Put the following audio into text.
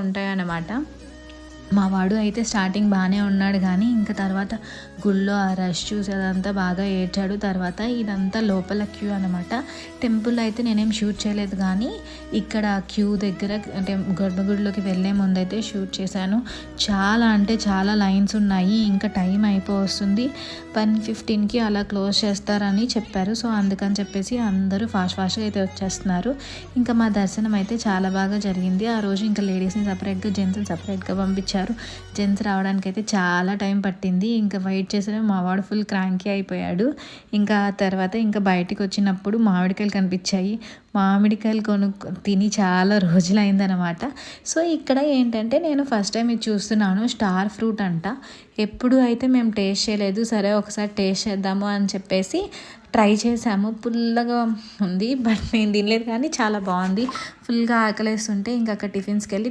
ఉంటాయన్నమాట. మా వాడు అయితే స్టార్టింగ్ బాగానే ఉన్నాడు కానీ ఇంకా తర్వాత గుళ్ళో ఆ రష్ చూసి అదంతా బాగా ఏడ్చాడు. తర్వాత ఇదంతా లోపల క్యూ అనమాట. టెంపుల్ అయితే నేనేం షూట్ చేయలేదు కానీ ఇక్కడ క్యూ దగ్గర అంటే గర్భగుడిలోకి వెళ్ళే ముందైతే షూట్ చేశాను. చాలా అంటే చాలా లైన్స్ ఉన్నాయి. ఇంకా టైం అయిపోతుంది, 1:15కి అలా క్లోజ్ చేస్తారని చెప్పారు. సో అందుకని చెప్పేసి అందరూ ఫాస్ట్గా అయితే వచ్చేస్తున్నారు. ఇంకా మా దర్శనం అయితే చాలా బాగా జరిగింది. ఆ రోజు ఇంకా లేడీస్ని సపరేట్గా, జెంట్స్ని సపరేట్గా పంపించారు. జెంట్స్ రావడానికి అయితే చాలా టైం పట్టింది. ఇంకా వెయిట్ చేసిన మా వాడు ఫుల్ క్రాంకీ అయిపోయాడు. ఇంకా తర్వాత ఇంకా బయటికి వచ్చినప్పుడు మామిడికాయలు కనిపించాయి. మామిడికాయలు తిని చాలా రోజులైందనమాట. సో ఇక్కడ ఏంటంటే నేను ఫస్ట్ టైం ఇది చూస్తున్నాను. స్టార్ ఫ్రూట్ అంట. ఎప్పుడు అయితే మేము టేస్ట్ చేయలేదు. సరే ఒకసారి టేస్ట్ చేద్దాము అని చెప్పేసి ట్రై చేసాము. పుల్లగా ఉంది బట్ నేను తినలేదు కానీ చాలా బాగుంది. ఫుల్గా ఆకలేస్తుంటే ఇంకా అక్కడ టిఫిన్స్కి వెళ్ళి